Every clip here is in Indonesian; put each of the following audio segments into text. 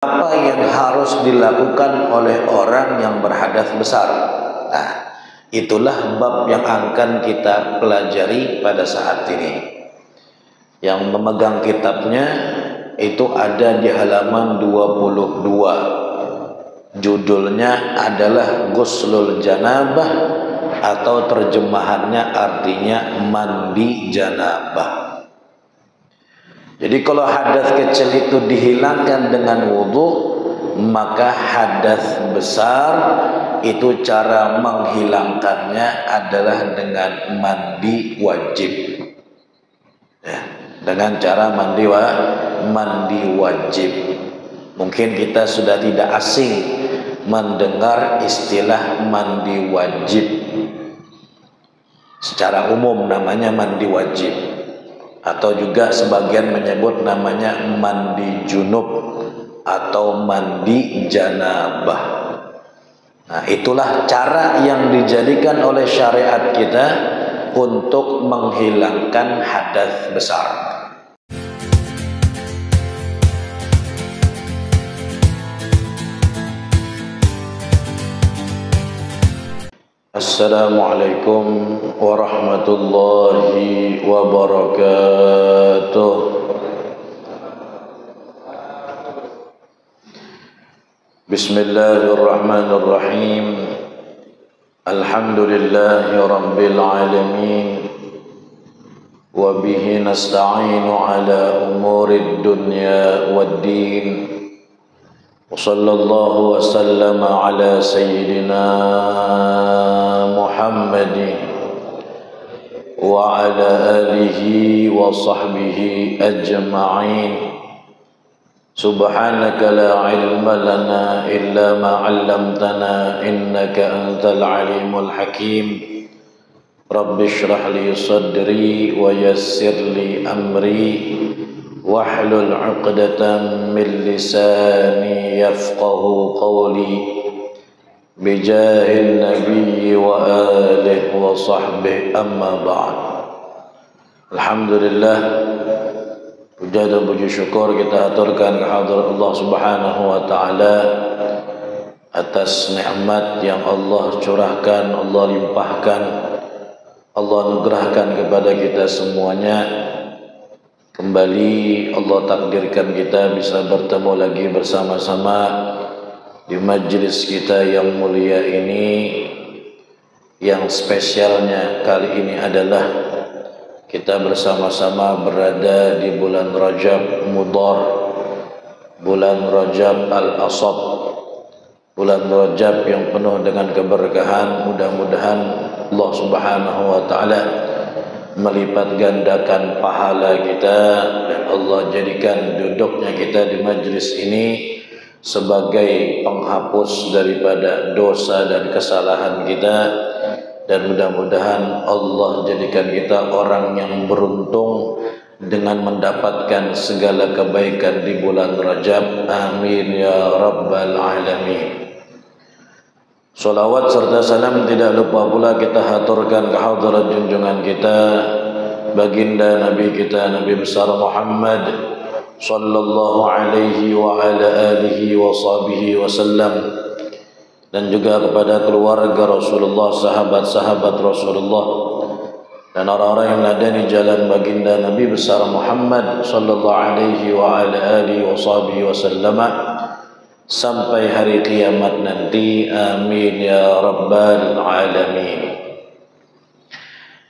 Apa yang harus dilakukan oleh orang yang berhadas besar? Nah, itulah bab yang akan kita pelajari pada saat ini. Yang memegang kitabnya itu ada di halaman 22. Judulnya adalah Ghuslul Janabah, atau terjemahannya artinya mandi janabah. Jadi kalau hadas kecil itu dihilangkan dengan wudu, maka hadas besar itu cara menghilangkannya adalah dengan mandi wajib. Ya, dengan cara mandi wajib. Mungkin kita sudah tidak asing mendengar istilah mandi wajib. Secara umum namanya mandi wajib, atau juga sebagian menyebut namanya mandi junub atau mandi janabah. Nah, itulah cara yang dijadikan oleh syariat kita untuk menghilangkan hadas besar. Assalamualaikum warahmatullahi wabarakatuh. Bismillahirrahmanirrahim. Alhamdulillahi rabbil alamin. Wa bihi nasta'inu ala umurid dunya waddin. وصلى الله وسلم على سيدنا محمد وعلى آله وصحبه أجمعين. سبحانك لا علم لنا إلا ما علمتنا إنك أنت العليم الحكيم. رب اشرح لي صدري ويسر لي أمري واحلل عقدة من لساني يفقه قولي بجاه النبي وآله وصحبه أما بعد. Alhamdulillah, puja dan puji syukur kita aturkan kehadirat Allah Subhanahu wa taala atas nikmat yang Allah curahkan, Allah limpahkan, Allah anugerahkan kepada kita semuanya. Kembali Allah takdirkan kita bisa bertemu lagi bersama-sama di majlis kita yang mulia ini. Yang spesialnya kali ini adalah kita bersama-sama berada di bulan Rajab Mudhar, bulan Rajab Al-Asad, bulan Rajab yang penuh dengan keberkahan. Mudah-mudahan Allah Subhanahu wa taala melipat gandakan pahala kita, dan Allah jadikan duduknya kita di majlis ini sebagai penghapus daripada dosa dan kesalahan kita, dan mudah-mudahan Allah jadikan kita orang yang beruntung dengan mendapatkan segala kebaikan di bulan Rajab. Amin ya rabbal alamin. Salawat serta salam tidak lupa pula kita haturkan kehadirat junjungan kita baginda Nabi kita, Nabi besar Muhammad sallallahu alaihi wa ala alihi wa sahbihi wasallam, dan juga kepada keluarga Rasulullah, sahabat-sahabat Rasulullah, dan orang-orang yang ada di jalan baginda Nabi besar Muhammad sallallahu alaihi wa ala alihi wa sahbihi wasallam sampai hari kiamat nanti. Amin ya rabbal alamin.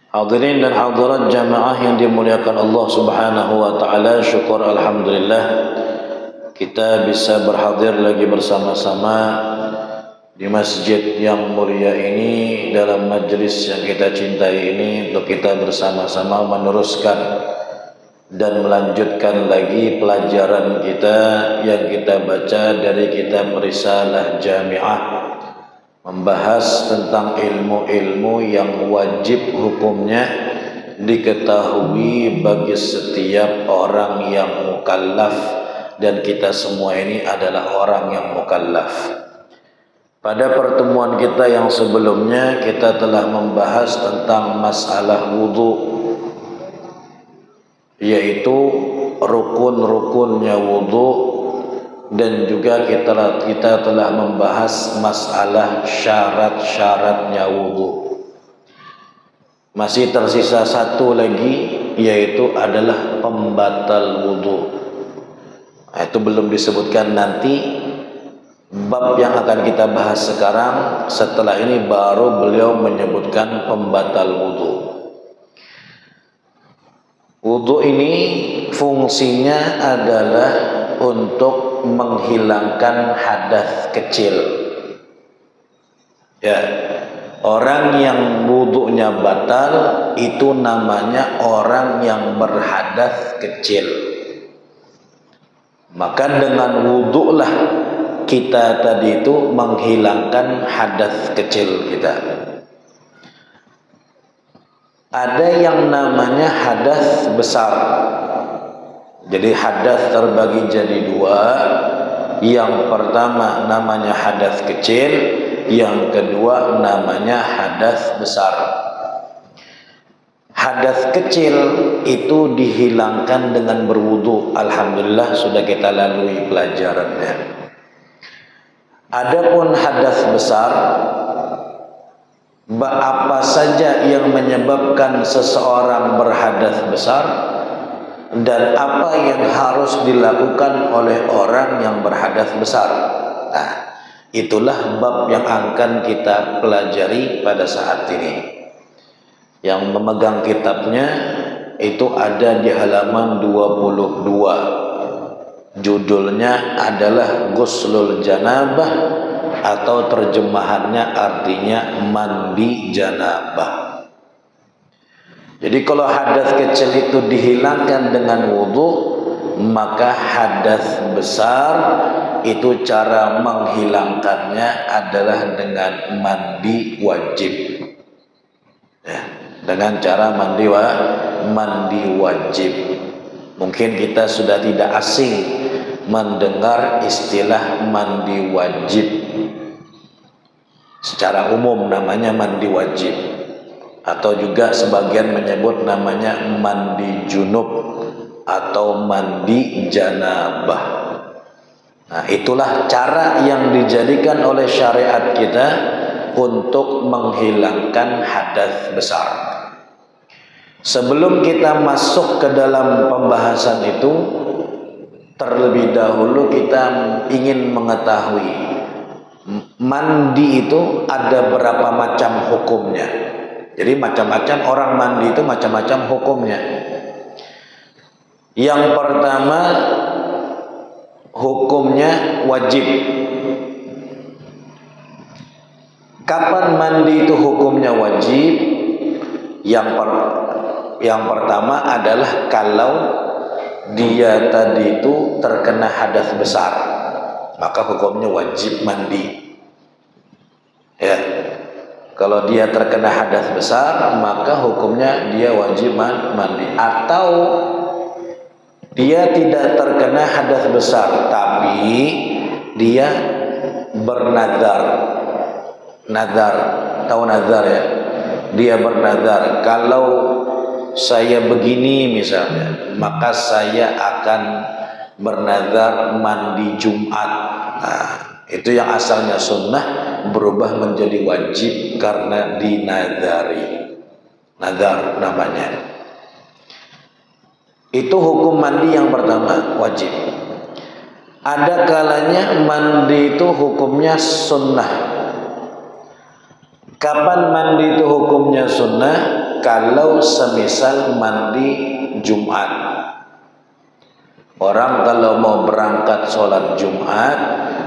Hadirin dan hadirat jamaah yang dimuliakan Allah Subhanahu wa taala, syukur alhamdulillah kita bisa berhadir lagi bersama-sama di masjid yang mulia ini, dalam majlis yang kita cintai ini, untuk kita bersama-sama meneruskan dan melanjutkan lagi pelajaran kita yang kita baca dari kitab Risalah Jami'ah, membahas tentang ilmu-ilmu yang wajib hukumnya diketahui bagi setiap orang yang mukallaf, dan kita semua ini adalah orang yang mukallaf. Pada pertemuan kita yang sebelumnya kita telah membahas tentang masalah wudu, yaitu rukun-rukunnya wudu dan juga kita telah membahas masalah syarat-syaratnya wudu. Masih tersisa satu lagi, yaitu adalah pembatal wudu. Itu belum disebutkan, nanti bab yang akan kita bahas sekarang. Setelah ini baru beliau menyebutkan pembatal wudu. Wudu ini fungsinya adalah untuk menghilangkan hadas kecil. Ya, orang yang wudunya batal itu namanya orang yang berhadas kecil. Maka dengan wudulah kita tadi itu menghilangkan hadas kecil kita. Ada yang namanya hadas besar. Jadi hadas terbagi jadi dua. Yang pertama namanya hadas kecil, yang kedua namanya hadas besar. Hadas kecil itu dihilangkan dengan berwudu. Alhamdulillah sudah kita lalui pelajarannya. Adapun hadas besar, apa saja yang menyebabkan seseorang berhadas besar dan apa yang harus dilakukan oleh orang yang berhadas besar. Nah, itulah bab yang akan kita pelajari pada saat ini. Yang memegang kitabnya itu ada di halaman 22. Judulnya adalah Ghuslul Janabah, atau terjemahannya artinya mandi janabah. Jadi kalau hadas kecil itu dihilangkan dengan wudu, maka hadas besar itu cara menghilangkannya adalah dengan mandi wajib. Ya, dengan cara mandi wajib. Mungkin kita sudah tidak asing mendengar istilah mandi wajib. Secara umum namanya mandi wajib, atau juga sebagian menyebut namanya mandi junub atau mandi janabah. Nah, itulah cara yang dijadikan oleh syariat kita untuk menghilangkan hadas besar. Sebelum kita masuk ke dalam pembahasan itu, terlebih dahulu kita ingin mengetahui mandi itu ada berapa macam hukumnya. Jadi macam-macam orang mandi itu macam-macam hukumnya. Yang pertama, hukumnya wajib. Kapan mandi itu hukumnya wajib? Yang pertama adalah kalau dia tadi itu terkena hadas besar, maka hukumnya wajib mandi. Ya. Kalau dia terkena hadas besar, maka hukumnya dia wajib mandi. Atau dia tidak terkena hadas besar, tapi dia bernazar. Nazar, tahu nazar ya? Dia bernazar, kalau saya begini misalnya, maka saya akan bernazar mandi Jumat. Nah, itu yang asalnya sunnah berubah menjadi wajib karena dinazari. Nazar namanya. Itu hukum mandi yang pertama, wajib. Ada kalanya mandi itu hukumnya sunnah. Kapan mandi itu hukumnya sunnah? Kalau semisal mandi Jumat. Orang kalau mau berangkat sholat Jumat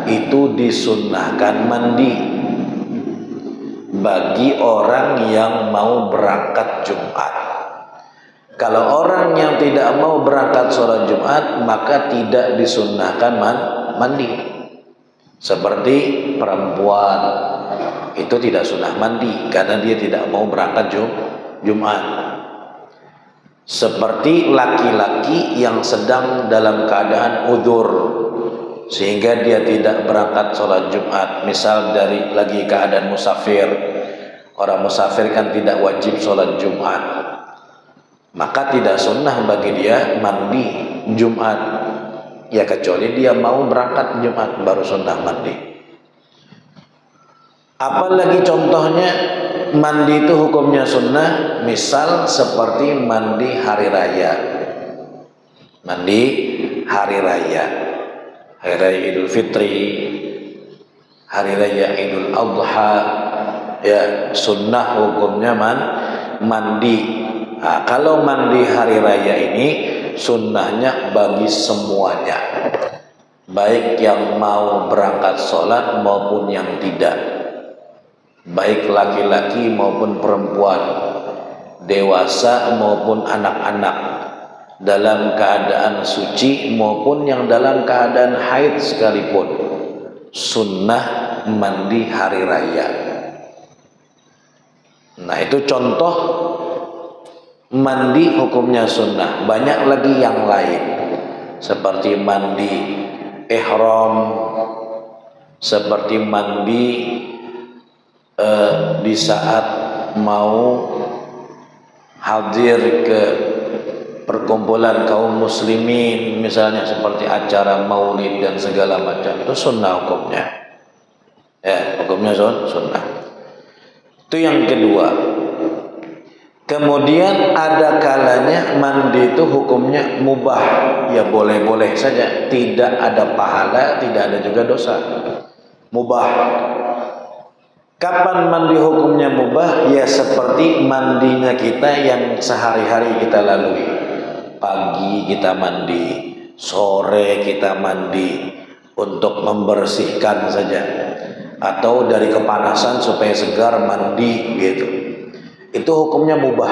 itu disunnahkan mandi bagi orang yang mau berangkat Jumat. Kalau orang yang tidak mau berangkat sholat Jumat, maka tidak disunnahkan mandi. Seperti perempuan itu tidak sunnah mandi karena dia tidak mau berangkat Jumat. Seperti laki-laki yang sedang dalam keadaan udzur sehingga dia tidak berangkat sholat Jumat, misal dari lagi keadaan musafir. Orang musafir kan tidak wajib sholat Jumat, maka tidak sunnah bagi dia mandi Jumat. Ya kecuali dia mau berangkat Jumat baru sunnah mandi. Apalagi contohnya mandi itu hukumnya sunnah, misal seperti mandi hari raya. Mandi hari raya. Hari raya Idul Fitri, hari raya Idul Adha, ya sunnah hukumnya mandi. Nah, kalau mandi hari raya ini sunnahnya bagi semuanya, baik yang mau berangkat sholat maupun yang tidak, baik laki-laki maupun perempuan, dewasa maupun anak-anak, dalam keadaan suci maupun yang dalam keadaan haid sekalipun, sunnah mandi hari raya. Nah itu contoh mandi hukumnya sunnah. Banyak lagi yang lain seperti mandi ihram, seperti mandi di saat mau hadir ke perkumpulan kaum muslimin, misalnya seperti acara maulid dan segala macam, itu sunnah hukumnya. Ya, hukumnya sunnah. Itu yang kedua. Kemudian ada kalanya mandi itu hukumnya mubah, ya boleh-boleh saja, tidak ada pahala, tidak ada juga dosa. Mubah. Kapan mandi hukumnya mubah? Ya seperti mandinya kita yang sehari-hari kita lalui. Pagi kita mandi, sore kita mandi untuk membersihkan saja, atau dari kepanasan supaya segar mandi gitu. Itu hukumnya mubah,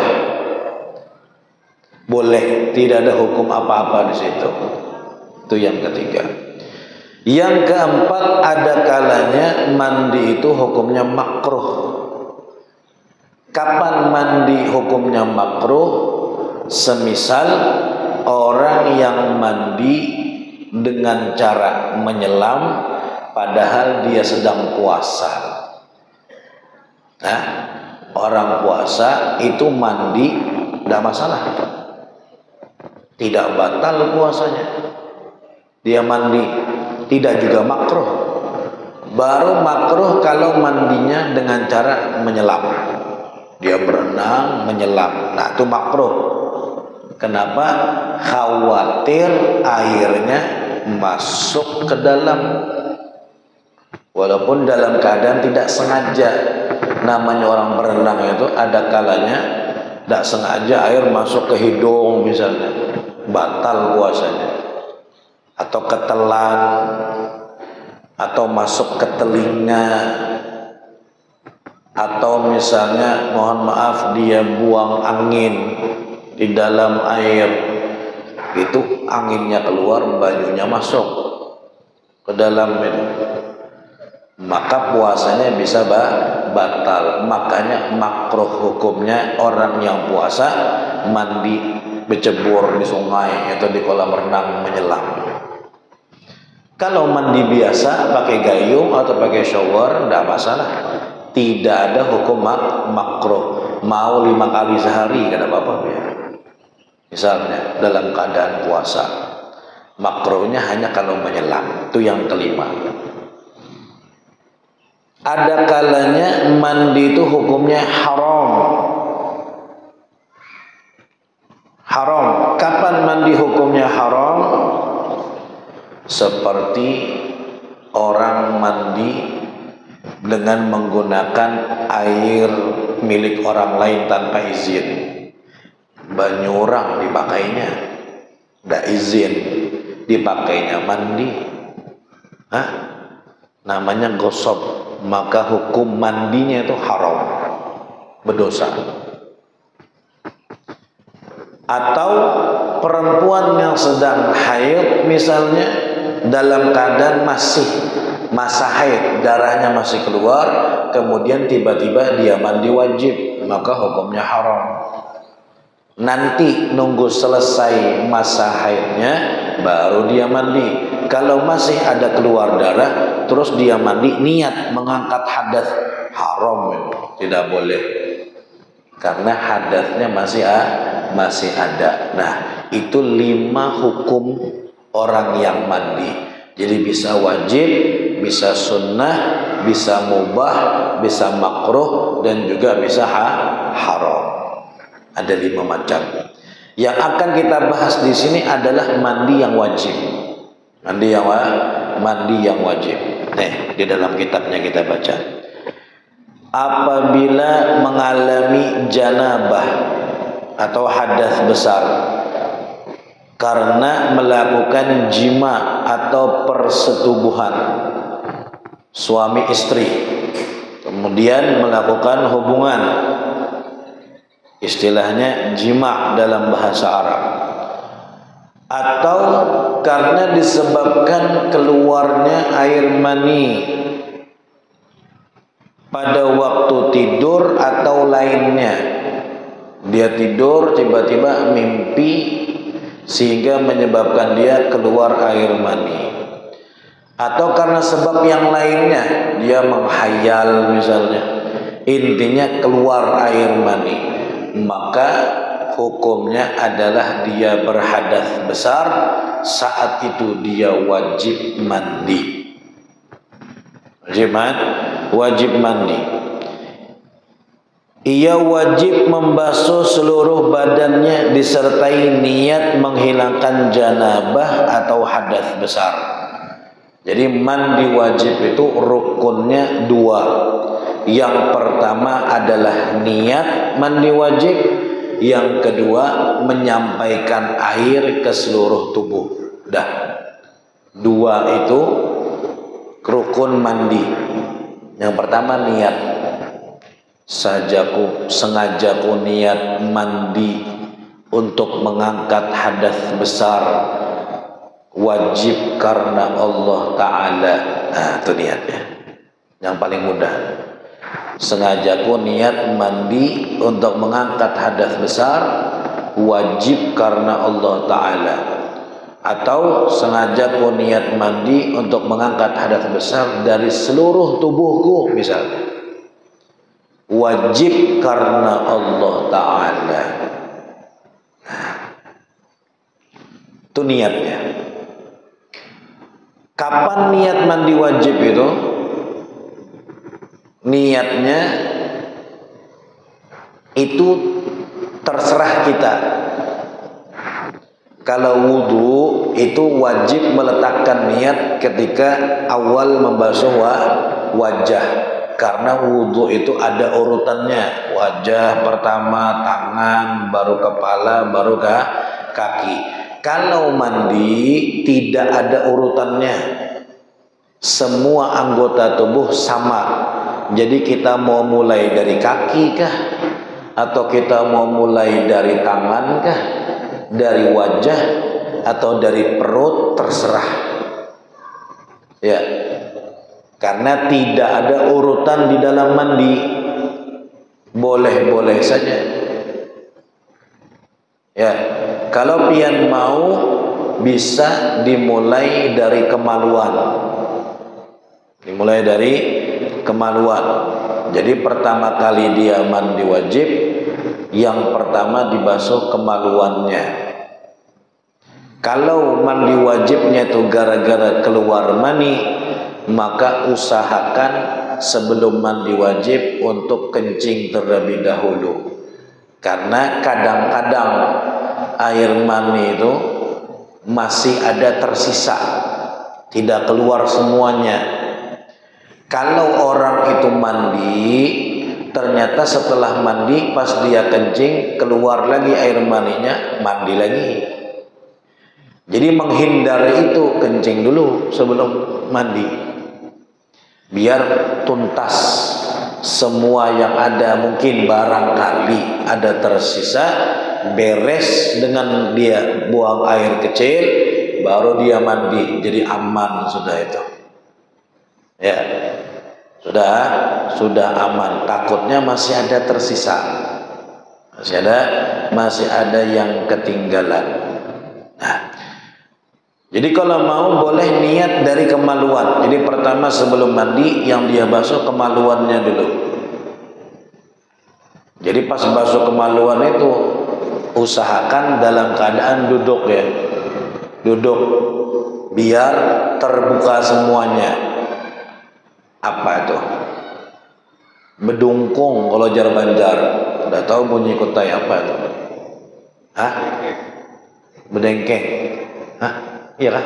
boleh, tidak ada hukum apa-apa di situ. Itu yang ketiga. Yang keempat, ada kalanya mandi itu hukumnya makruh. Kapan mandi hukumnya makruh? Semisal orang yang mandi dengan cara menyelam padahal dia sedang puasa. Nah, orang puasa itu mandi tidak masalah, tidak batal puasanya. Dia mandi tidak juga makruh. Baru makruh kalau mandinya dengan cara menyelam. Dia berenang menyelam. Nah itu makruh. Kenapa? Khawatir airnya masuk ke dalam, walaupun dalam keadaan tidak sengaja. Namanya orang berenang itu ada kalanya tidak sengaja air masuk ke hidung misalnya, batal puasanya. Atau ketelan, atau masuk ke telinga, atau misalnya mohon maaf dia buang angin di dalam air, itu anginnya keluar, banyunya masuk ke dalam itu, maka puasanya bisa batal. Makanya makruh hukumnya orang yang puasa mandi bercebur di sungai atau di kolam renang menyelam. Kalau mandi biasa pakai gayung atau pakai shower tidak masalah, tidak ada hukum makruh. Mau 5 kali sehari tidak apa-apa ya. Misalnya dalam keadaan puasa, makruhnya hanya kalau menyelam. Itu yang kelima. Ada kalanya mandi itu hukumnya haram. Haram. Kapan mandi hukumnya haram? Seperti orang mandi dengan menggunakan air milik orang lain tanpa izin. Banyu orang dipakainya, tidak izin, dipakainya mandi. Hah? Namanya gosok, maka hukum mandinya itu haram, berdosa. Atau perempuan yang sedang haid misalnya, dalam keadaan masih masa haid, darahnya masih keluar, kemudian tiba-tiba dia mandi wajib, maka hukumnya haram. Nanti nunggu selesai masa haidnya baru dia mandi. Kalau masih ada keluar darah terus dia mandi niat mengangkat hadas, haram, tidak boleh, karena hadasnya masih ada. Nah itu 5 hukum orang yang mandi. Jadi bisa wajib, bisa sunnah, bisa mubah, bisa makruh, dan juga bisa haram. Ada 5 macam. Yang akan kita bahas di sini adalah mandi yang wajib. Mandi yang wajib. Nih, di dalam kitabnya kita baca. Apabila mengalami janabah atau hadas besar karena melakukan jima atau persetubuhan suami istri, kemudian melakukan hubungan, istilahnya jima dalam bahasa Arab, atau karena disebabkan keluarnya air mani pada waktu tidur atau lainnya. Dia tidur tiba-tiba mimpi sehingga menyebabkan dia keluar air mani, atau karena sebab yang lainnya, dia menghayal misalnya, intinya keluar air mani, maka hukumnya adalah dia berhadas besar. Saat itu dia wajib mandi. Wajib mandi. Ia wajib membasuh seluruh badannya disertai niat menghilangkan janabah atau hadas besar. Jadi mandi wajib itu rukunnya 2. Yang pertama adalah niat mandi wajib, yang kedua menyampaikan air ke seluruh tubuh. Dah. 2 itu rukun mandi. Yang pertama niat. Sengajaku niat mandi untuk mengangkat hadas besar, wajib karena Allah Ta'ala. Nah, itu niatnya. Yang paling mudah. Sengajaku niat mandi untuk mengangkat hadas besar, wajib karena Allah Ta'ala. Atau sengajaku niat mandi untuk mengangkat hadas besar dari seluruh tubuhku misalnya, wajib karena Allah Ta'ala. Itu niatnya. Kapan niat mandi wajib itu? Niatnya itu terserah kita. Kalau wudu itu wajib meletakkan niat ketika awal membasuh wajah, karena wudu itu ada urutannya. Wajah pertama, tangan, baru kepala, baru kaki. Kalau mandi tidak ada urutannya, semua anggota tubuh sama. Jadi kita mau mulai dari kaki kah, atau kita mau mulai dari tangan kah, dari wajah, atau dari perut, terserah. Ya, karena tidak ada urutan di dalam mandi, boleh-boleh saja. Ya, kalau pian mau bisa dimulai dari kemaluan. Dimulai dari kemaluan. Jadi pertama kali dia mandi wajib, yang pertama dibasuh kemaluannya. Kalau mandi wajibnya itu gara-gara keluar mani, maka usahakan sebelum mandi wajib untuk kencing terlebih dahulu. Karena kadang-kadang air mani itu masih ada tersisa, tidak keluar semuanya. Kalau orang itu mandi, ternyata setelah mandi pas dia kencing keluar lagi air maninya, mandi lagi. Jadi menghindar itu, kencing dulu sebelum mandi, biar tuntas semua yang ada. Mungkin barangkali ada tersisa, beres dengan dia buang air kecil, baru dia mandi, jadi aman sudah itu. Ya, sudah aman. Takutnya masih ada tersisa, masih ada yang ketinggalan. Nah, jadi kalau mau boleh niat dari kemaluan. Jadi pertama sebelum mandi yang dia basuh kemaluannya dulu. Jadi pas basuh kemaluan itu usahakan dalam keadaan duduk ya. duduk biar terbuka semuanya. Apa itu? Bedungkung kalau jar Banjar. Udah tahu bunyi kutai apa itu? Hah? Bedengkeng. Hah? Iya kan?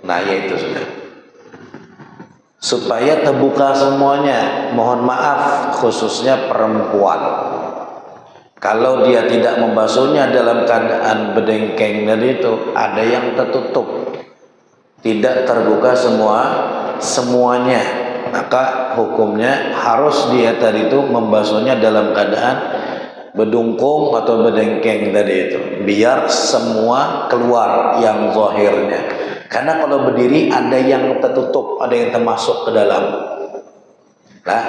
Nah, ya itu sudah. Supaya terbuka semuanya. Mohon maaf, khususnya perempuan. Kalau dia tidak membasuhnya dalam keadaan bedengkeng tadi itu, ada yang tertutup, tidak terbuka semuanya, maka hukumnya harus dia tadi itu membasuhnya dalam keadaan bedungkung atau bedengkeng tadi itu, biar semua keluar yang zahirnya. Karena kalau berdiri ada yang tertutup, ada yang termasuk ke dalam. Nah,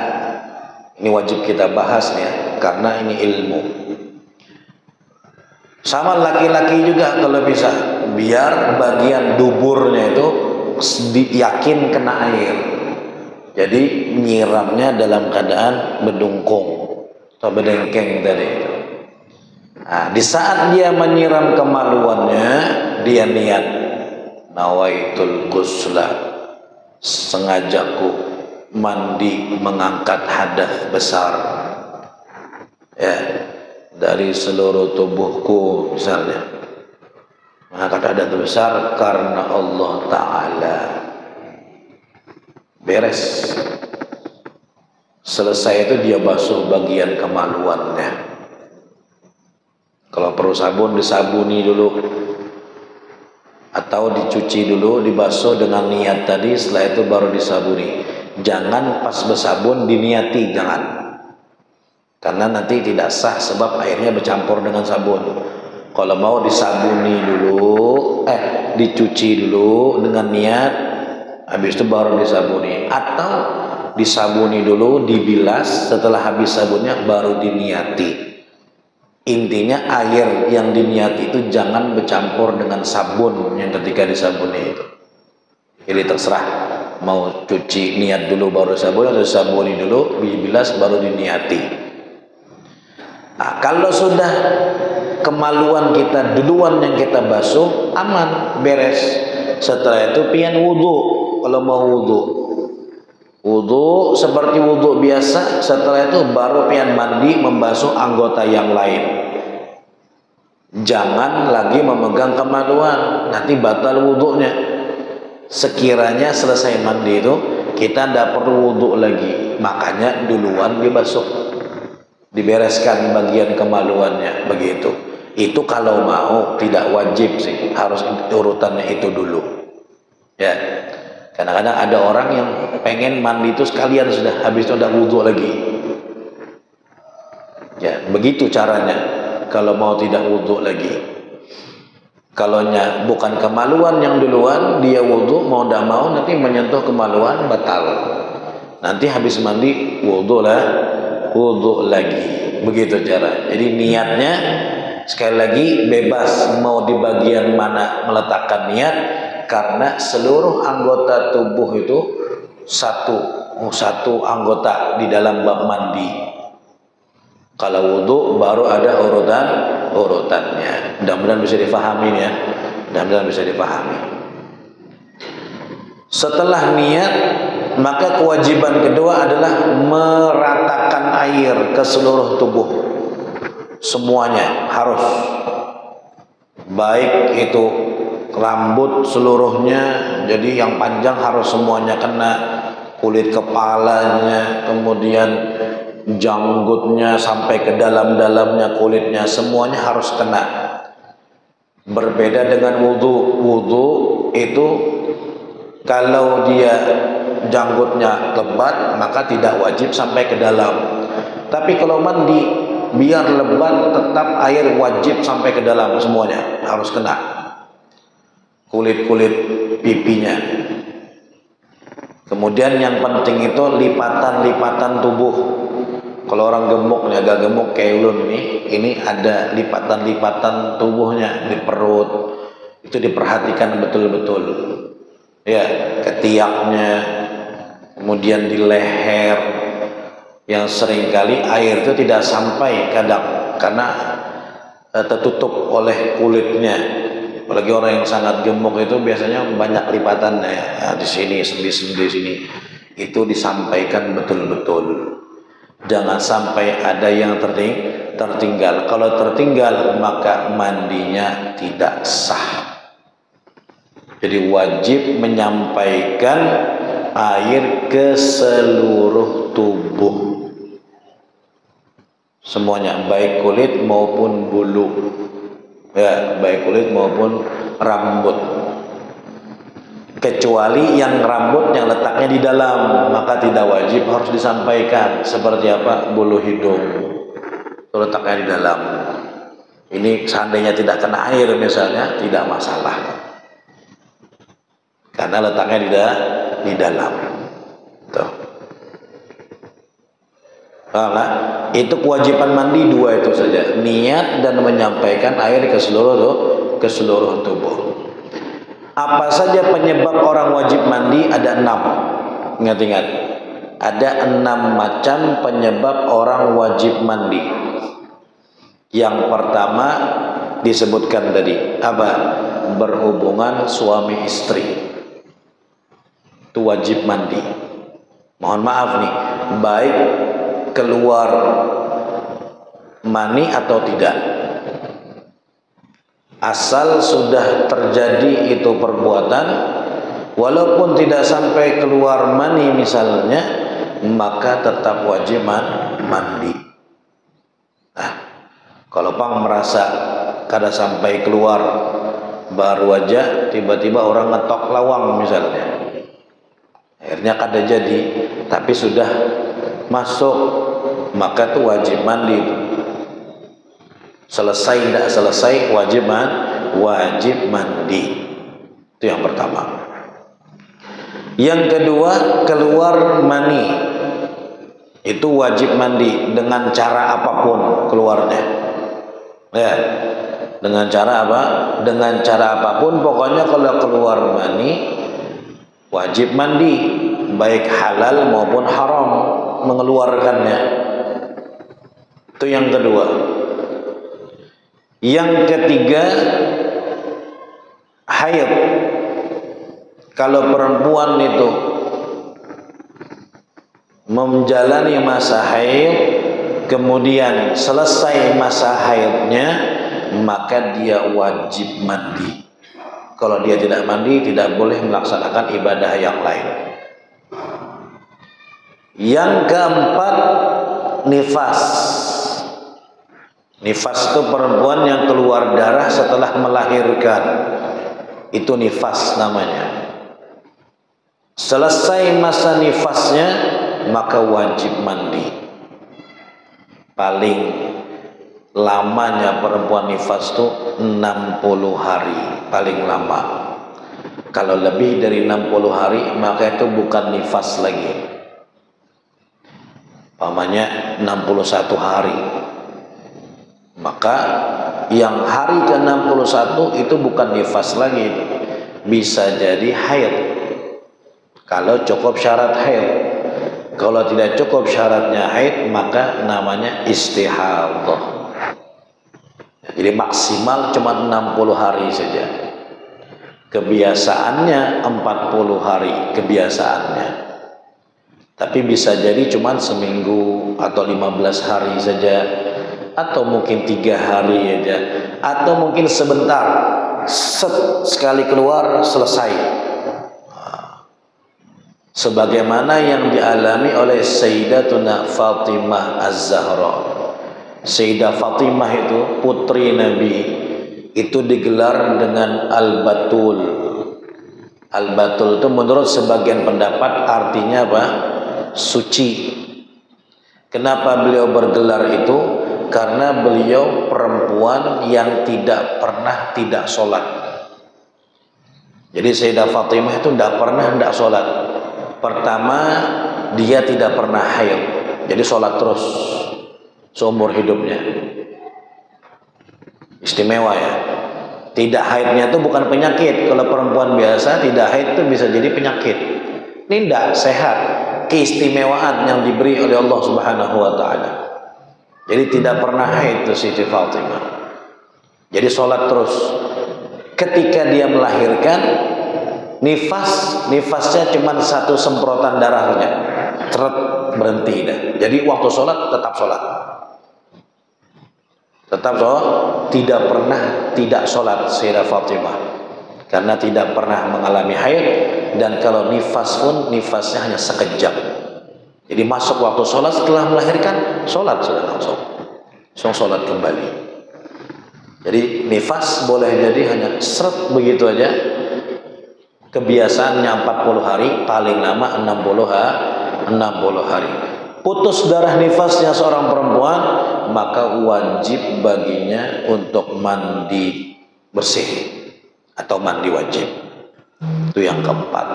ini wajib kita bahas ya, karena ini ilmu. Sama laki-laki juga kalau bisa, biar bagian duburnya itu yakin kena air. Jadi nyiramnya dalam keadaan bedungkung atau bedengkeng tadi itu. Nah, di saat dia menyiram kemaluannya, dia niat nawaitul ghusla, sengajaku mandi mengangkat hadas besar ya, dari seluruh tubuhku misalnya, mengangkat hadas besar karena Allah Ta'ala. Beres, selesai itu dia basuh bagian kemaluannya. Kalau perlu sabun, disabuni dulu atau dicuci dulu, dibasuh dengan niat tadi, setelah itu baru disabuni. Jangan pas bersabun diniati, jangan, karena nanti tidak sah sebab airnya bercampur dengan sabun. Kalau mau disabuni dulu, dicuci dulu dengan niat, habis itu baru disabuni, atau disabuni dulu, dibilas, setelah habis sabunnya baru diniati. Intinya air yang diniati itu jangan bercampur dengan sabun yang ketika disabuni itu. Jadi terserah mau cuci niat dulu baru sabun, atau sabuni dulu dibilas baru diniati. Nah, kalau sudah kemaluan kita duluan yang kita basuh, aman, beres. Setelah itu pian wudu. Kalau mau wudu seperti wudu biasa, setelah itu baru pian mandi membasuh anggota yang lain. Jangan lagi memegang kemaluan, nanti batal wudunya. Sekiranya selesai mandi itu kita tidak perlu wudu lagi, makanya duluan dibasuh, dibereskan bagian kemaluannya begitu. Itu kalau mau, tidak wajib sih, harus urutannya itu dulu ya. Kadang-kadang ada orang yang pengen mandi itu sekalian sudah, habis itu udah wudu lagi ya. Begitu caranya kalau mau tidak wudu lagi. Kalau bukan kemaluan yang duluan, dia wudu, mau tidak mau nanti menyentuh kemaluan batal. Nanti habis mandi wudu lagi. Begitu cara. Jadi niatnya sekali lagi bebas mau di bagian mana meletakkan niat, karena seluruh anggota tubuh itu satu anggota di dalam bab mandi. Kalau wudu baru ada urutannya. Mudah-mudahan bisa difahami ya. Mudah-mudahan bisa difahami. Setelah niat, maka kewajiban kedua adalah meratakan air ke seluruh tubuh. Semuanya harus. Baik itu rambut seluruhnya, jadi yang panjang harus semuanya kena, kulit kepalanya, kemudian janggutnya sampai ke dalam-dalamnya kulitnya, semuanya harus kena. Berbeda dengan wudu. Wudu itu kalau dia janggutnya lebat maka tidak wajib sampai ke dalam. Tapi kalau mandi biar lebat tetap air wajib sampai ke dalam, semuanya harus kena. Kulit-kulit pipinya. Kemudian yang penting itu lipatan-lipatan tubuh. Kalau orang gemuk, agak gemuk kayak ulun ini ada lipatan-lipatan tubuhnya di perut. Itu diperhatikan betul-betul. Ya, ketiaknya, kemudian di leher, yang seringkali air itu tidak sampai kadang karena tertutup oleh kulitnya. Apalagi orang yang sangat gemuk itu biasanya banyak lipatannya ya, di sini, sendi-sendi sini. Itu disampaikan betul-betul. Jangan sampai ada yang tertinggal. Kalau tertinggal maka mandinya tidak sah. Jadi wajib menyampaikan air ke seluruh tubuh. Semuanya, baik kulit maupun bulu. Ya, baik kulit maupun rambut. Kecuali yang rambut yang letaknya di dalam, maka tidak wajib, harus disampaikan. Seperti apa? Bulu hidung, itu letaknya di dalam. Ini seandainya tidak kena air misalnya, tidak masalah, karena letaknya di dalam. Tuh. Nah, itu kewajiban mandi dua itu saja, niat dan menyampaikan air ke seluruh tubuh. Apa saja penyebab orang wajib mandi? Ada 6. Ingat-ingat, ada 6 macam penyebab orang wajib mandi. Yang pertama disebutkan tadi, apa? Berhubungan suami istri, itu wajib mandi. Mohon maaf nih, baik keluar mani atau tidak, asal sudah terjadi itu perbuatan, walaupun tidak sampai keluar mani misalnya, maka tetap wajib mandi. Nah, kalau pang merasa kada sampai keluar, baru aja tiba-tiba orang ngetok lawang misalnya, akhirnya kada jadi, tapi sudah masuk, maka itu wajib mandi. Selesai tidak selesai wajib mandi. Itu yang pertama. Yang kedua, keluar mani, itu wajib mandi dengan cara apapun keluarnya. Ya, dengan cara apa? Dengan cara apapun, pokoknya kalau keluar mani wajib mandi, baik halal maupun haram mengeluarkannya. Itu yang kedua. Yang ketiga, haid. Kalau perempuan itu menjalani masa haid, kemudian selesai masa haidnya, maka dia wajib mandi. Kalau dia tidak mandi, tidak boleh melaksanakan ibadah yang lain. Yang keempat, nifas. Nifas itu perempuan yang keluar darah setelah melahirkan. Itu nifas namanya. Selesai masa nifasnya, maka wajib mandi. Paling lamanya perempuan nifas itu 60 hari, paling lama. Kalau lebih dari 60 hari, maka itu bukan nifas lagi. Pamannya 61 hari. Maka yang hari ke-61 itu bukan nifas lagi, bisa jadi haid. Kalau cukup syarat haid. Kalau tidak cukup syaratnya haid, maka namanya istihadhah. Jadi maksimal cuma 60 hari saja. Kebiasaannya 40 hari kebiasaannya. Tapi bisa jadi cuma seminggu atau 15 hari saja, atau mungkin 3 hari aja, atau mungkin sebentar, sekali keluar selesai. Sebagaimana yang dialami oleh Sayyidatuna Fatimah Az-Zahra. Sayyidah Fatimah itu putri Nabi, itu digelar dengan Al-Batul. Al-Batul itu menurut sebagian pendapat artinya apa? Suci. Kenapa beliau bergelar itu? Karena beliau perempuan yang tidak pernah tidak sholat. Jadi Sayyidah Fatimah itu tidak pernah tidak sholat. Pertama, dia tidak pernah haid, jadi sholat terus seumur hidupnya. Istimewa ya. Tidak haidnya itu bukan penyakit. Kalau perempuan biasa tidak haid itu bisa jadi penyakit. Ini tidak sehat. Keistimewaan yang diberi oleh Allah Subhanahu wa Ta'ala. Jadi tidak pernah haid itu Siti Fatimah. Jadi sholat terus. ketika dia melahirkan, nifasnya cuma satu semprotan darahnya, berhenti dah. Jadi waktu sholat tetap sholat, tidak pernah tidak sholat Sayyidah Fatimah, karena tidak pernah mengalami haid, dan kalau nifas pun nifasnya hanya sekejap. Jadi masuk waktu sholat, setelah melahirkan sholat sudah langsung sholat kembali. Jadi nifas boleh jadi hanya seret begitu aja. Kebiasaannya 40 hari, paling lama 60 hari. Putus darah nifasnya seorang perempuan, maka wajib baginya untuk mandi bersih atau mandi wajib. Itu yang keempat.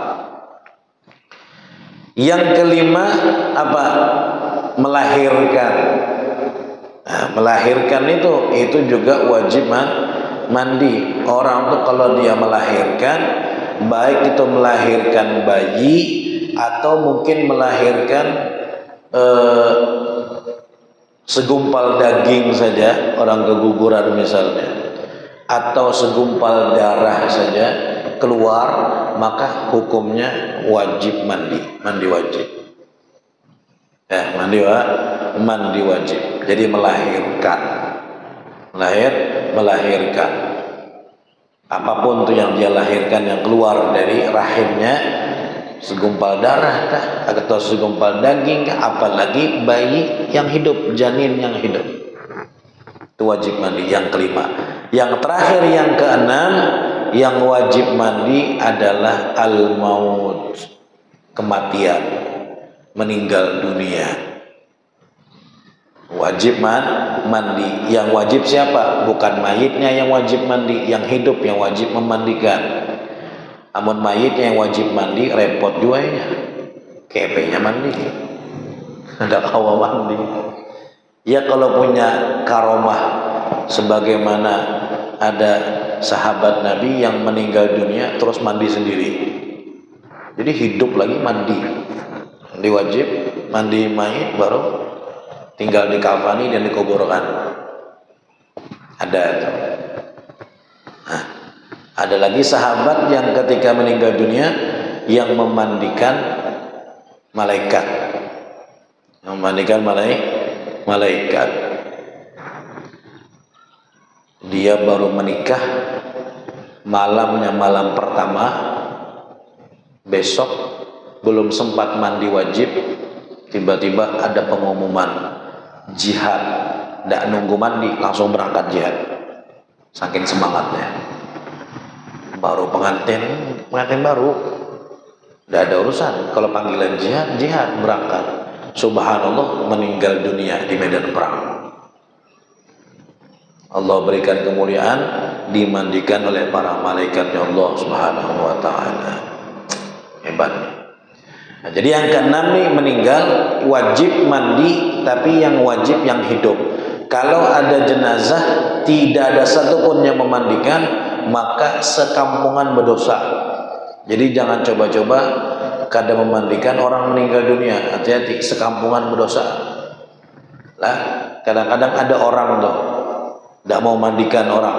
Yang kelima apa? Melahirkan. Nah, melahirkan itu juga wajib mandi. Orang tuh kalau dia melahirkan, baik itu melahirkan bayi atau mungkin melahirkan segumpal daging saja, orang keguguran misalnya, atau segumpal darah saja keluar, maka hukumnya wajib mandi wajib. Ya, mandi wajib. Jadi melahirkan, melahirkan. Apapun itu yang dia lahirkan yang keluar dari rahimnya, segumpal darah kah, atau segumpal daging kah, apalagi bayi yang hidup, janin yang hidup, itu wajib mandi. Yang kelima. Yang terakhir, yang keenam, yang wajib mandi adalah al-maut, kematian, meninggal dunia. Wajib mandi. Yang wajib siapa? Bukan mayitnya yang wajib mandi, yang hidup yang wajib memandikan. Amun mayitnya yang wajib mandi, repot juanya, kepenya mandi, ada kawa mandi. Ya kalau punya karomah, sebagaimana ada sahabat Nabi yang meninggal dunia terus mandi sendiri, jadi hidup lagi mandi wajib, mandi mayit baru tinggal dikafani dan dikuburkan. Ada itu. Nah, ada lagi sahabat yang ketika meninggal dunia yang memandikan malaikat, malaikat. Dia baru menikah, malamnya malam pertama, besok belum sempat mandi wajib, tiba-tiba ada pengumuman jihad. Tidak nunggu mandi, langsung berangkat jihad, saking semangatnya. Baru pengantin baru, tidak ada urusan. Kalau panggilan jihad berangkat. Subhanallah, meninggal dunia di medan perang. Allah berikan kemuliaan, dimandikan oleh para malaikatnya Allah Subhanahu wa ta'ala. Hebat. Nah, jadi yang keenam nih, meninggal wajib mandi, tapi yang wajib yang hidup. Kalau ada jenazah tidak ada satupun yang memandikan, maka sekampungan berdosa. Jadi jangan coba-coba kadang memandikan orang meninggal dunia. Hati-hati, sekampungan berdosa. Lah, kadang-kadang ada orang tuh tidak mau mandikan orang,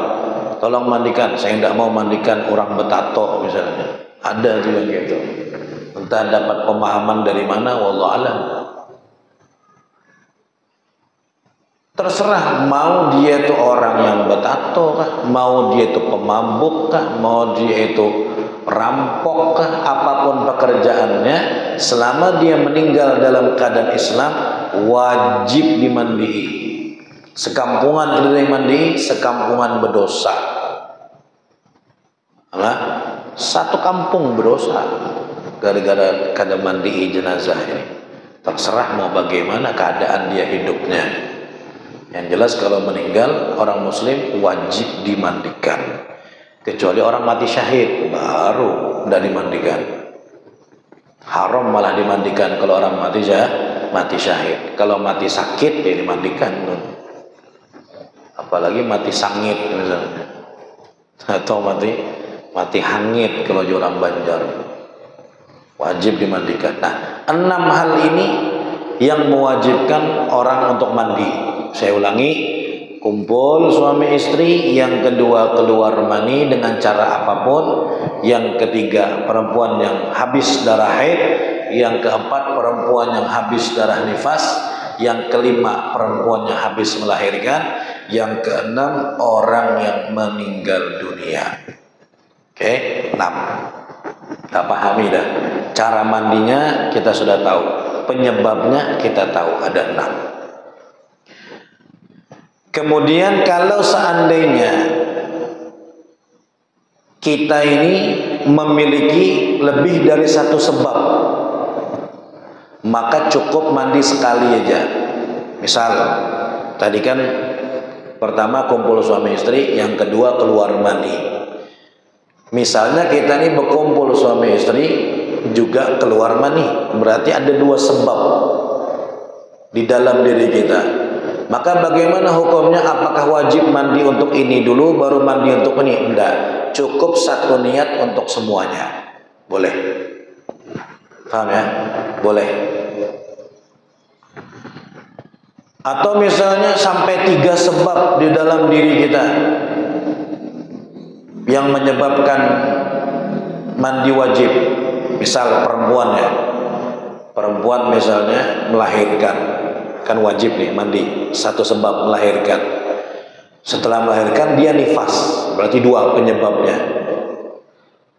tolong mandikan, saya tidak mau mandikan orang betato misalnya. Ada juga gitu. Entah dapat pemahaman dari mana, wallahu alam. Terserah, mau dia itu orang yang betato kah, mau dia itu pemabuk kah, mau dia itu perampok kah, apapun pekerjaannya, selama dia meninggal dalam keadaan Islam, wajib dimandi. Sekampungan tidak mandi, sekampungan berdosa. Nah, satu kampung berdosa gara-gara kada mandi jenazah ini. Terserah mau bagaimana keadaan dia hidupnya. Yang jelas kalau meninggal orang muslim wajib dimandikan. Kecuali orang mati syahid, baru tidak dimandikan. Haram malah dimandikan kalau orang mati syahid. Kalau mati sakit ya dimandikan. Apalagi mati sangit misalnya, atau mati hangit kalau orang Banjar, wajib dimandikan. Nah, 6 hal ini yang mewajibkan orang untuk mandi. Saya ulangi, kumpul suami istri, yang kedua keluar mani dengan cara apapun, yang ketiga perempuan yang habis darah haid, yang keempat perempuan yang habis darah nifas, yang kelima perempuan yang habis melahirkan, yang keenam orang yang meninggal dunia. Oke, 6. Kita pahami dah. Cara mandinya kita sudah tahu, penyebabnya kita tahu, ada 6. Kemudian kalau seandainya kita ini memiliki lebih dari satu sebab, maka cukup mandi sekali aja. Misal tadi kan pertama kumpul suami istri, yang kedua keluar mani. Misalnya kita ini berkumpul suami istri juga keluar mani, berarti ada 2 sebab di dalam diri kita. Maka bagaimana hukumnya? Apakah wajib mandi untuk ini dulu baru mandi untuk ini? Enggak, cukup satu niat untuk semuanya. Boleh. Paham ya? Boleh. Atau misalnya sampai 3 sebab di dalam diri kita yang menyebabkan mandi wajib. Misal perempuan ya, perempuan misalnya melahirkan, kan wajib nih mandi, satu sebab melahirkan. Setelah melahirkan dia nifas, berarti 2 penyebabnya.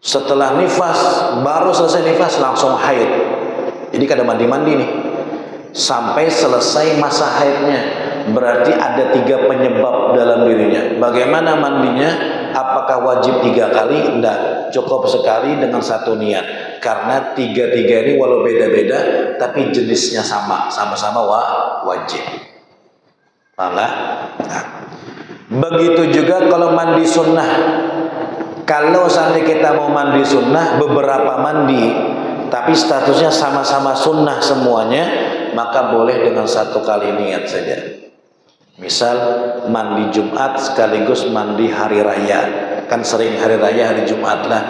Setelah nifas, baru selesai nifas langsung haid, jadi kada mandi-mandi nih sampai selesai masa haidnya, berarti ada 3 penyebab dalam dirinya. Bagaimana mandinya? Apakah wajib 3 kali? Tidak, cukup sekali dengan satu niat. Karena 3 ini walau beda-beda, tapi jenisnya sama, sama-sama wajib. Paham nggak? Nah, begitu juga kalau mandi sunnah. Kalau seandainya kita mau mandi sunnah, beberapa mandi, tapi statusnya sama-sama sunnah semuanya, maka boleh dengan 1 kali niat saja. Misal mandi Jumat sekaligus mandi hari raya, kan sering hari raya hari Jumat lah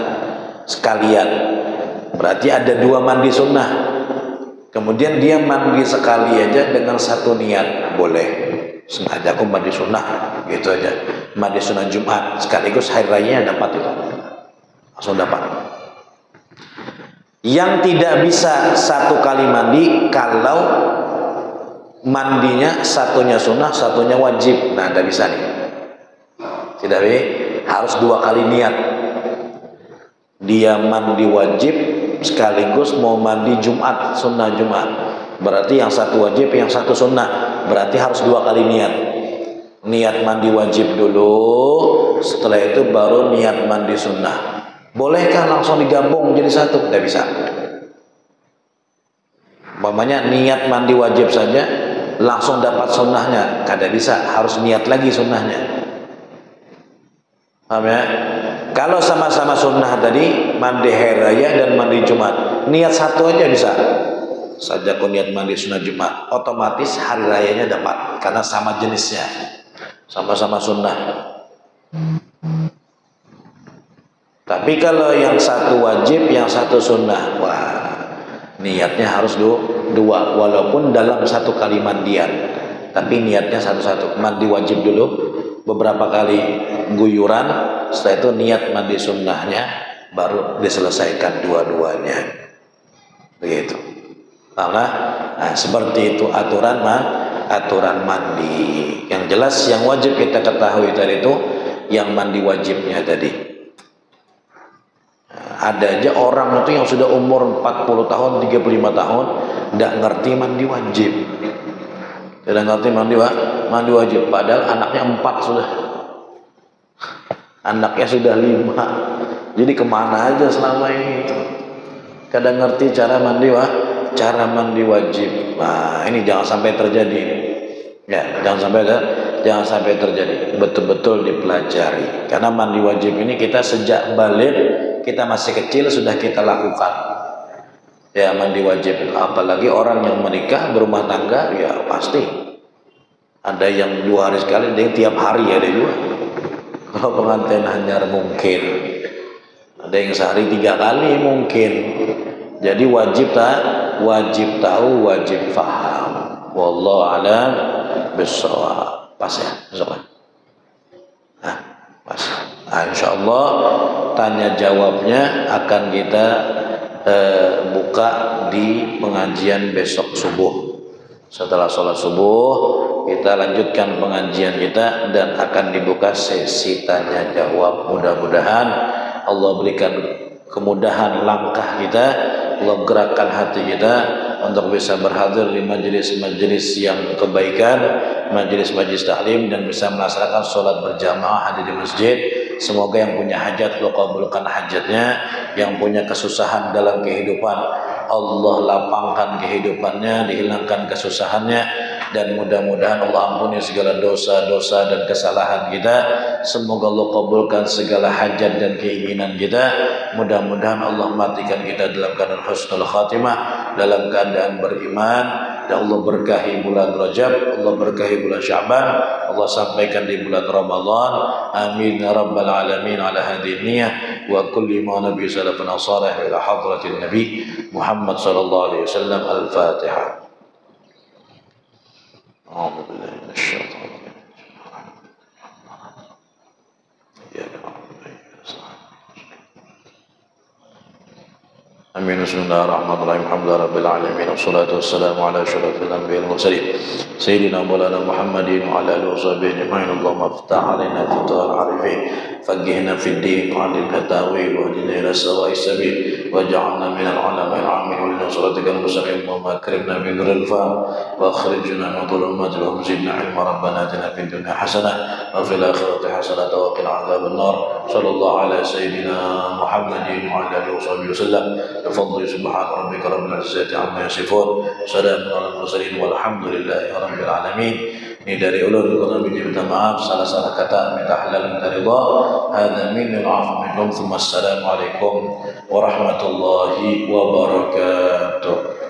sekalian, berarti ada 2 mandi sunnah. Kemudian dia mandi sekali aja dengan 1 niat, boleh. Sengaja aku mandi sunnah gitu aja, mandi sunnah Jumat sekaligus hari raya, dapat itu, langsung dapat. Yang tidak bisa 1 kali mandi kalau mandinya satunya sunnah, satunya wajib. Nah, tidak bisa nih. Tidak bisa, harus 2 kali niat. Dia mandi wajib sekaligus mau mandi Jumat, sunnah Jumat. Berarti yang 1 wajib, yang 1 sunnah. Berarti harus 2 kali niat. Niat mandi wajib dulu, setelah itu baru niat mandi sunnah. Bolehkah langsung digabung jadi 1? Tidak bisa. Umpamanya niat mandi wajib saja langsung dapat sunnahnya, kada bisa, harus niat lagi sunnahnya. Paham ya? Kalau sama-sama sunnah tadi, mandi hari raya dan mandi Jumat, niat 1 aja bisa. Saja aku niat mandi sunnah Jumat, otomatis hari rayanya dapat karena sama jenisnya, sama-sama sunnah. Tapi kalau yang 1 wajib, yang 1 sunnah, wah, niatnya harus 2, walaupun dalam 1 kali mandian, tapi niatnya satu-satu. Mandi wajib dulu beberapa kali guyuran, setelah itu niat mandi sunnahnya, baru diselesaikan dua-duanya. Begitu. Nah, seperti itu aturan mandi. Yang jelas yang wajib kita ketahui tadi itu yang mandi wajibnya tadi. Ada aja orang itu yang sudah umur 40 tahun, 35 tahun tidak ngerti mandi wajib. Tidak ngerti mandi wajib, padahal anaknya 4 sudah. Anaknya sudah 5. Jadi kemana aja selama ini itu? Kadang ngerti cara mandi wajib. Nah, ini jangan sampai terjadi. Ya, jangan sampai terjadi. Betul-betul dipelajari. Karena mandi wajib ini kita sejak balik, kita masih kecil sudah kita lakukan. Ya, mandi wajib. Apalagi orang yang menikah, berumah tangga, ya pasti. Ada yang 2 hari sekali, ada yang tiap hari ada juga. Kalau pengantin hanyar mungkin. Ada yang sehari 3 kali mungkin. Jadi wajib tahu, wajib paham. Wallahu a'lam bishawab. Pas ya, besok. Nah, pas. Nah, insya Allah tanya jawabnya akan kita buka di pengajian besok subuh. Setelah sholat subuh kita lanjutkan pengajian kita dan akan dibuka sesi tanya jawab. Mudah-mudahan Allah berikan kemudahan langkah kita, Allah gerakkan hati kita untuk bisa berhadir di majelis-majelis yang kebaikan, majelis-majelis taklim, dan bisa melaksanakan sholat berjamaah hadir di masjid. Semoga yang punya hajat Allah kabulkan hajatnya, yang punya kesusahan dalam kehidupan Allah lapangkan kehidupannya, dihilangkan kesusahannya, dan mudah-mudahan Allah ampuni segala dosa-dosa dan kesalahan kita. Semoga Allah kabulkan segala hajat dan keinginan kita. Mudah-mudahan Allah matikan kita dalam keadaan husnul khatimah, dalam keadaan beriman, dan Allah berkahi bulan Rajab, Allah berkahi bulan Sya'ban, Allah sampaikan di bulan Ramadan. Amin ya rabbal alamin ala hadhihi niyyah wa kulli ma nabi salafana salih ila hadratin nabi Muhammad sallallahu alaihi wasallam. Al-Fatihah. A'udzu billahi minasy syaithanir rajim. Amin. Bismillahirrahmanirrahim. Alhamdulillahirabbil alamin. Wassalatu wassalamu ala asyrafil anbiya'i wal mursalin sayyidina maulana Muhammadin wa ala alihi washabihi ajma'in. Allahumma iftah 'alaina futuhal 'arifin, faqihna fid din, 'allimna ta'wil, wahdina ila sawa'is sabil, waj'alna minal 'ulama'il 'amilin wa siratikal mustaqim. Allahumma akrimna bi nuril fahm wa akhrijna min dhulumatil wahmi, zidna 'ilma. Rabbana atina fid dunya hasanah wa fil akhirati hasanah wa qina 'adzaban nar. Sallallahu ala sayyidina Muhammadin wa ala alihi washabihi wasallam. بفضل سبحان ربك رب العزة عما يصفون سلام على المرسلين والحمد لله رب العالمين. Ini dari ulul kami minta maaf salah-salah kata, minta halal minta ridha. Hadza minni al-'afwu minkum. Assalamualaikum warahmatullahi wabarakatuh.